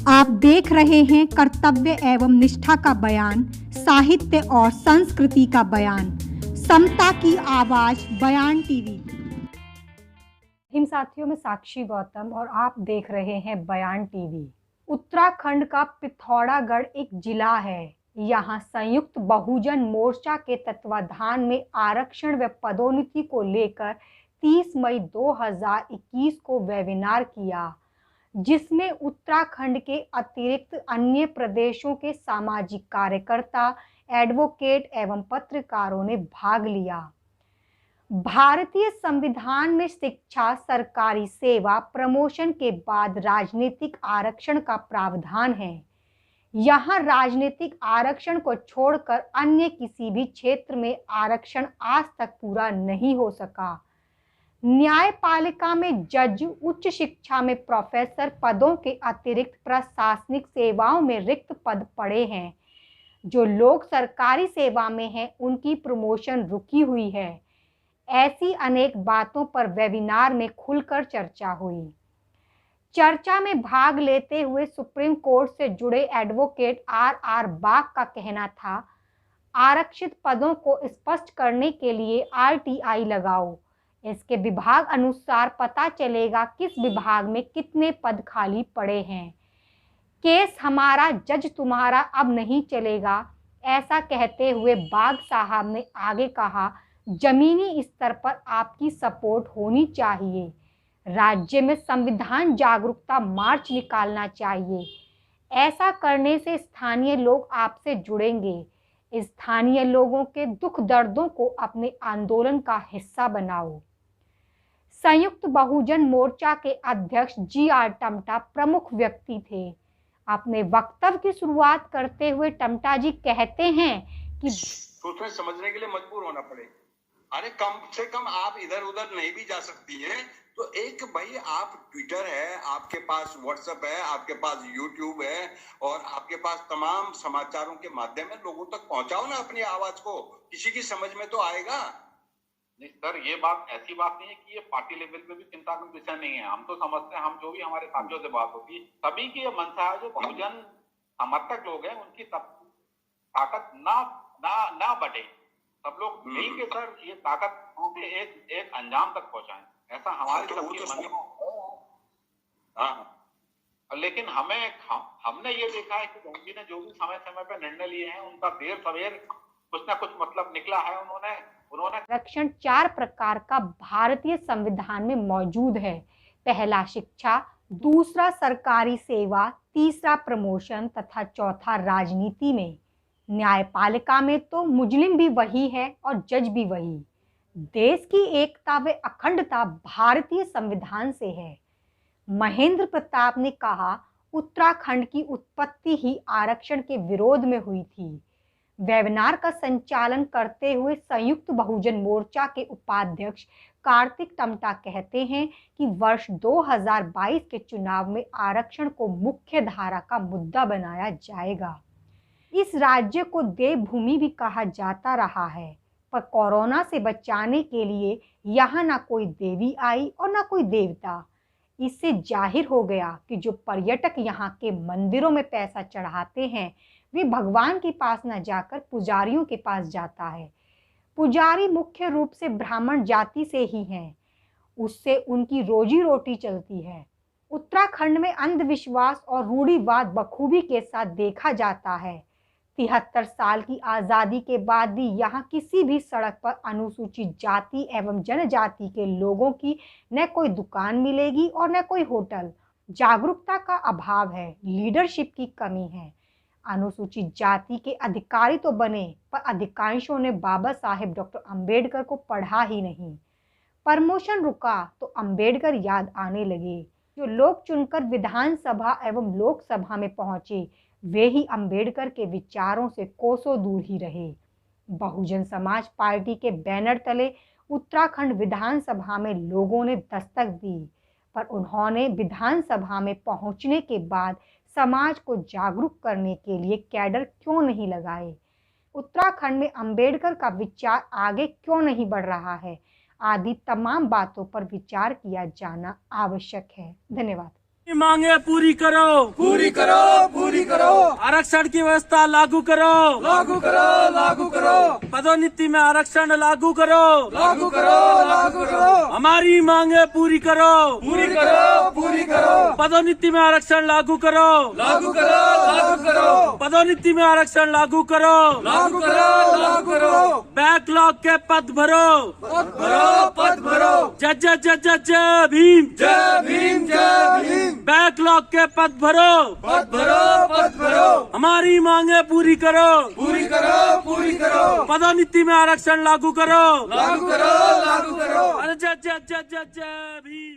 आप देख रहे हैं कर्तव्य एवं निष्ठा का बयान, साहित्य और संस्कृति का बयान, समता की आवाज बयान टीवी। हिम साथियों में साक्षी गौतम और आप देख रहे हैं बयान टीवी। उत्तराखंड का पिथौरागढ़ एक जिला है। यहाँ संयुक्त बहुजन मोर्चा के तत्वाधान में आरक्षण व पदोन्नति को लेकर 30 मई 2021 को वेबिनार किया, जिसमें उत्तराखंड के अतिरिक्त अन्य प्रदेशों के सामाजिक कार्यकर्ता, एडवोकेट एवं पत्रकारों ने भाग लिया। भारतीय संविधान में शिक्षा, सरकारी सेवा, प्रमोशन के बाद राजनीतिक आरक्षण का प्रावधान है। यहाँ राजनीतिक आरक्षण को छोड़कर अन्य किसी भी क्षेत्र में आरक्षण आज तक पूरा नहीं हो सका। न्यायपालिका में जज, उच्च शिक्षा में प्रोफेसर पदों के अतिरिक्त प्रशासनिक सेवाओं में रिक्त पद पड़े हैं। जो लोग सरकारी सेवा में हैं, उनकी प्रमोशन रुकी हुई है। ऐसी अनेक बातों पर वेबिनार में खुलकर चर्चा हुई। चर्चा में भाग लेते हुए सुप्रीम कोर्ट से जुड़े एडवोकेट आर बाग का कहना था, आरक्षित पदों को स्पष्ट करने के लिए RTI लगाओ। इसके विभाग अनुसार पता चलेगा किस विभाग में कितने पद खाली पड़े हैं। केस हमारा, जज तुम्हारा अब नहीं चलेगा। ऐसा कहते हुए बाग साहब ने आगे कहा, जमीनी स्तर पर आपकी सपोर्ट होनी चाहिए। राज्य में संविधान जागरूकता मार्च निकालना चाहिए। ऐसा करने से स्थानीय लोग आपसे जुड़ेंगे। स्थानीय लोगों के दुख दर्दों को अपने आंदोलन का हिस्सा बनाओ। संयुक्त बहुजन मोर्चा के अध्यक्ष GR टमटा प्रमुख व्यक्ति थे। अपने वक्तव्य की शुरुआत करते हुए टमटा जी कहते हैं कि सोचने समझने के लिए मजबूर होना पड़ेगा। अरे कम से कम आप इधर उधर नहीं भी जा सकती हैं, तो एक भाई आप ट्विटर है, आपके पास व्हाट्सएप है, आपके पास यूट्यूब है और आपके पास तमाम समाचारों के माध्यम में लोगों तक पहुंचाओ ना अपनी आवाज को। किसी की समझ में तो आएगा। नहीं सर, ये बात ऐसी बात नहीं है कि ये पार्टी लेवल पे भी चिंता का विषय नहीं है। हम तो समझते हैं, हम जो भी हमारे साथियों से बात होती है, सभी की ये मंशा है, जो बहुजन समर्थक लोग हैं उनकी ताकत ना बढ़े। सब लोग मिलके सर ये ताकत को एक अंजाम तक पहुंचाएं, ऐसा हमारी सबकी मन। लेकिन हमने ये देखा है कि मोदी ने जो भी समय समय पर निर्णय लिए हैं, उनका देर सवेर कुछ ना कुछ मतलब निकला है। उन्होंने आरक्षण 4 प्रकार का भारतीय संविधान में मौजूद है। पहला शिक्षा, दूसरा सरकारी सेवा, तीसरा प्रमोशन तथा चौथा राजनीति में। न्यायपालिका में तो मुजरिम भी वही है और जज भी वही। देश की एकता व अखंडता भारतीय संविधान से है। महेंद्र प्रताप ने कहा, उत्तराखंड की उत्पत्ति ही आरक्षण के विरोध में हुई थी। वेबिनार का संचालन करते हुए संयुक्त बहुजन मोर्चा के उपाध्यक्ष कार्तिक टमटा कहते हैं कि वर्ष 2022 के चुनाव में आरक्षण को मुख्य धारा का मुद्दा बनाया जाएगा। इस राज्य को देवभूमि भी कहा जाता रहा है, पर कोरोना से बचाने के लिए यहाँ ना कोई देवी आई और ना कोई देवता। इससे जाहिर हो गया कि जो पर्यटक यहाँ के मंदिरों में पैसा चढ़ाते हैं, वे भगवान के पास न जाकर पुजारियों के पास जाता है। पुजारी मुख्य रूप से ब्राह्मण जाति से ही हैं, उससे उनकी रोजी रोटी चलती है। उत्तराखंड में अंधविश्वास और रूढ़िवाद बखूबी के साथ देखा जाता है। 73 साल की आज़ादी के बाद भी यहाँ किसी भी सड़क पर अनुसूचित जाति एवं जनजाति के लोगों की न कोई दुकान मिलेगी और न कोई होटल। जागरूकता का अभाव है, लीडरशिप की कमी है। अनुसूचित जाति के अधिकारी तो बने, पर अधिकांशों ने बाबा साहेब डॉक्टर अंबेडकर को पढ़ा ही नहीं। प्रमोशन रुका तो अंबेडकर याद आने लगे। जो लोग चुनकर विधानसभा एवं लोकसभा में पहुंचे, वे ही अंबेडकर के विचारों से कोसों दूर ही रहे। बहुजन समाज पार्टी के बैनर तले उत्तराखंड विधानसभा में लोगों ने दस्तक दी, पर उन्होंने विधानसभा में पहुंचने के बाद समाज को जागरूक करने के लिए कैडर क्यों नहीं लगाए? उत्तराखंड में अंबेडकर का विचार आगे क्यों नहीं बढ़ रहा है? आदि तमाम बातों पर विचार किया जाना आवश्यक है। धन्यवाद। मांगे पूरी करो, पूरी करो, पूरी करो, आरक्षण की व्यवस्था लागू करो, लागू करो, लागू करो, पदोन्नति में आरक्षण लागू करो, लागू करो, लागू करो, हमारी मांगे पूरी करो, पूरी करो, पूरी करो, पदोन्नति में आरक्षण लागू करो, लागू करो, लागू करो, पदोन्नति में आरक्षण लागू करो, लागू करो, लागू करो, बैकलॉग के पद भरो, पद भरो, पद भरो, जय जय जय जय जय भीम, जय भीम, जय भीम, बैकलॉग के पद भरो, पद भरो, पद भरो, हमारी मांगे पूरी करो, पूरी करो, पूरी करो, पदोन्नति में आरक्षण लागू करो, लागू करो, लागू करो, अरे जय जय जय जय जय भीम।